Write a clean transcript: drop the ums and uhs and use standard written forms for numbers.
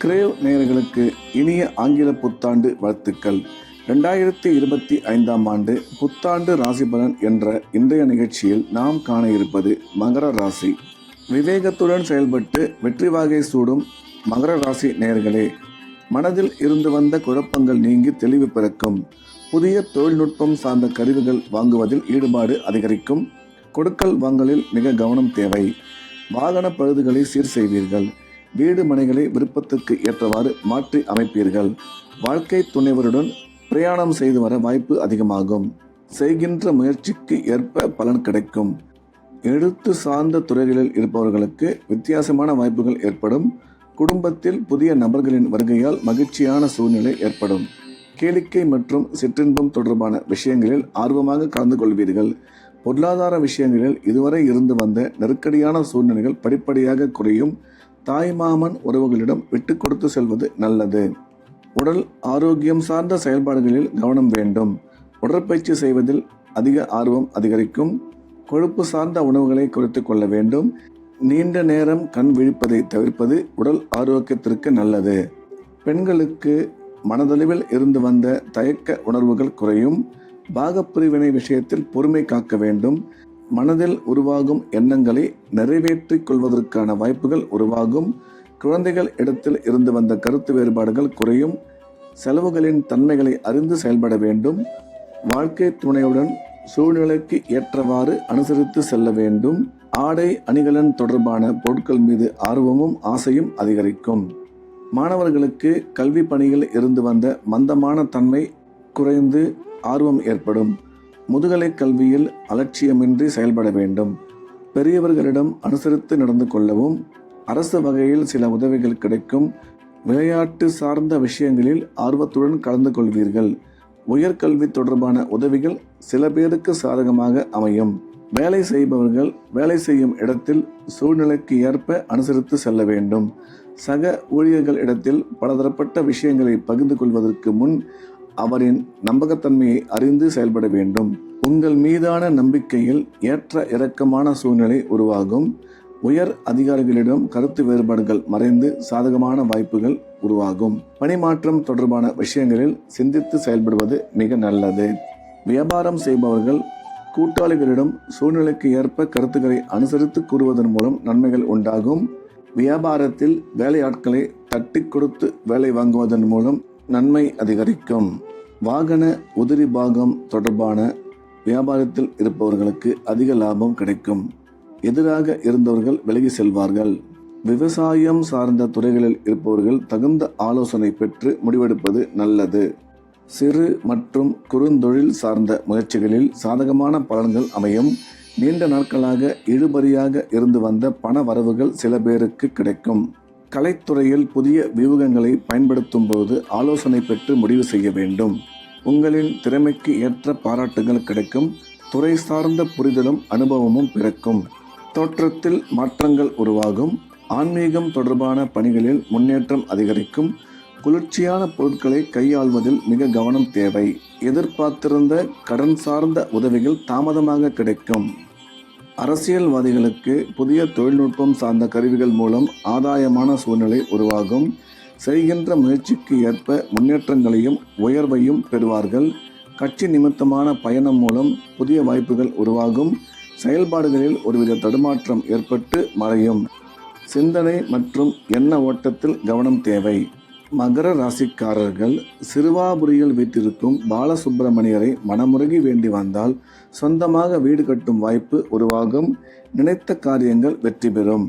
Grave நேயர்களுக்கு இனிய ஆங்கில புத்தாண்டு வாழ்த்துக்கள். 2025ஆம் ஆண்டு புத்தாண்டு ராசிபலன் என்ற இன்றைய நிகழ்ச்சியில் நாம் காண இருப்பது மகர ராசி. விவேகத்துடன் செயல்பட்டு வெற்றி வாகை சூடும் மகர ராசி நேயர்களே, மனதில் இருந்து வந்த குழப்பங்கள் நீங்கி தெளிவு பிறக்கும். புதிய தொழில்நுட்பம் சார்ந்த கருவிகள் வாங்குவதில் ஈடுபாடு அதிகரிக்கும். கொடுக்கல் வாங்கலில் மிக கவனம் தேவை. வாகன பழுதுகளை சீர் செய்வீர்கள். வீடு மனைகளை விருப்பத்துக்கு ஏற்றவாறு மாற்றி அமைப்பீர்கள். வாழ்க்கை துணைவருடன் பிரயாணம் செய்து வர வாய்ப்பு அதிகமாகும். செய்கின்ற முயற்சிக்கு ஏற்ப பலன் கிடைக்கும். எழுத்து சார்ந்த துறைகளில் இருப்பவர்களுக்கு வித்தியாசமான வாய்ப்புகள் ஏற்படும். குடும்பத்தில் புதிய நபர்களின் வருகையால் மகிழ்ச்சியான சூழ்நிலை ஏற்படும். கேளிக்கை மற்றும் சிற்றின்பம் தொடர்பான விஷயங்களில் ஆர்வமாக கலந்து கொள்வீர்கள். பொருளாதார விஷயங்களில் இதுவரை இருந்து வந்த நெருக்கடியான சூழ்நிலைகள் படிப்படியாக குறையும். தாய்மாமன் உறவுகளிடம் விட்டு கொடுத்து செல்வது நல்லது. உடல் ஆரோக்கியம் சார்ந்த செயல்பாடுகளில் கவனம் வேண்டும். உடற்பயிற்சி செய்வதில் அதிக ஆர்வம் அதிகரிக்கும். கொழுப்பு சார்ந்த உணவுகளை குறைத்துக் கொள்ள வேண்டும். நீண்ட நேரம் கண் விழிப்பதை தவிர்ப்பது உடல் ஆரோக்கியத்திற்கு நல்லது. பெண்களுக்கு மனதளவில் இருந்து வந்த தயக்க உணர்வுகள் குறையும். பாகப்பிரிவினை விஷயத்தில் பொறுமை காக்க வேண்டும். மனதில் உருவாகும் எண்ணங்களை நிறைவேற்றிக் கொள்வதற்கான வாய்ப்புகள் உருவாகும். குழந்தைகள் இடத்தில் இருந்து வந்த கருத்து வேறுபாடுகள் குறையும். செலவுகளின் தன்மைகளை அறிந்து செயல்பட வேண்டும். வாழ்க்கை துணையுடன் சூழ்நிலைக்கு ஏற்றவாறு அனுசரித்து செல்ல வேண்டும். ஆடை அணிகலன் தொடர்பான பொருட்கள் மீது ஆர்வமும் ஆசையும் அதிகரிக்கும். மாணவர்களுக்கு கல்வி பணியில் இருந்து வந்த மந்தமான தன்மை குறைந்து ஆர்வம் ஏற்படும். முதுகலை கல்வியில் அலட்சியமின்றி செயல்பட வேண்டும். பெரியவர்களிடம் அனுசரித்து நடந்து கொள்ளவும். அரசு வகையில் சில உதவிகள் கிடைக்கும். விளையாட்டு சார்ந்த விஷயங்களில் ஆர்வத்துடன் கலந்து கொள்வீர்கள். உயர்கல்வி தொடர்பான உதவிகள் சில பேருக்கு சாதகமாக அமையும். வேலை செய்பவர்கள் வேலை செய்யும் இடத்தில் சூழ்நிலைக்கு ஏற்ப அனுசரித்து செல்ல வேண்டும். சக ஊழியர்கள் இடத்தில் பலதரப்பட்ட விஷயங்களை பகிர்ந்து கொள்வதற்கு முன் அவரின் நம்பகத்தன்மையை அறிந்து செயல்பட வேண்டும். உங்கள் மீதான நம்பிக்கையில் ஏற்ற இறக்கமான சூழ்நிலை உருவாகும். உயர் அதிகாரிகளிடம் கருத்து வேறுபாடுகள் மறைந்து சாதகமான வாய்ப்புகள் உருவாகும். பணிமாற்றம் தொடர்பான விஷயங்களில் சிந்தித்து செயல்படுவது மிக நல்லது. வியாபாரம் செய்பவர்கள் கூட்டாளிகளிடம் சூழ்நிலைக்கு ஏற்ப கருத்துக்களை அனுசரித்து கூறுவதன் மூலம் நன்மைகள் உண்டாகும். வியாபாரத்தில் வேலையாட்களை தட்டி கொடுத்து வேலை வாங்குவதன் மூலம் நன்மை அதிகரிக்கும். வாகன உதிரி பாகம் தொடர்பான வியாபாரத்தில் இருப்பவர்களுக்கு அதிக லாபம் கிடைக்கும். எதிராக இருந்தவர்கள் விலகி செல்வார்கள். விவசாயம் சார்ந்த துறைகளில் இருப்பவர்கள் தகுந்த ஆலோசனை பெற்று முடிவெடுப்பது நல்லது. சிறு மற்றும் குறுந்தொழில் சார்ந்த முயற்சிகளில் சாதகமான பலன்கள் அமையும். நீண்ட நாட்களாக இழுபறியாக இருந்து வந்த பண வரவுகள் சில பேருக்கு கிடைக்கும். கலைத்துறையில் புதிய வியூகங்களை பயன்படுத்தும் போது ஆலோசனை பெற்று முடிவு செய்ய வேண்டும். உங்களின் திறமைக்கு ஏற்ற பாராட்டுகள் கிடைக்கும். துறை சார்ந்த புரிதலும் அனுபவமும் பிறக்கும். தோற்றத்தில் மாற்றங்கள் உருவாகும். ஆன்மீகம் தொடர்பான பணிகளில் முன்னேற்றம் அதிகரிக்கும். குளிர்ச்சியான பொருட்களை கையாள்வதில் மிக கவனம் தேவை. எதிர்பார்த்திருந்த கடன் சார்ந்த உதவிகள் தாமதமாக கிடைக்கும். அரசியல்வாதிகளுக்கு புதிய தொழில்நுட்பம் சார்ந்த கருவிகள் மூலம் ஆதாயமான சூழ்நிலை உருவாகும். செய்கின்ற முயற்சிக்கு ஏற்ப முன்னேற்றங்களையும் உயர்வையும் பெறுவார்கள். கட்சி நிமித்தமான பயணம் மூலம் புதிய வாய்ப்புகள் உருவாகும். செயல்பாடுகளில் ஒருவித தடுமாற்றம் ஏற்பட்டு மறையும். சிந்தனை மற்றும் எண்ண ஓட்டத்தில் கவனம் தேவை. மகர ராசிக்காரர்கள் சிறுவாபுரியில் வீட்டிற்கும் பாலசுப்பிரமணியரை மனமுருகி வேண்டி வந்தால் சொந்தமாக வீடு கட்டும் வாய்ப்பு உருவாகும். நினைத்த காரியங்கள் வெற்றி பெறும்.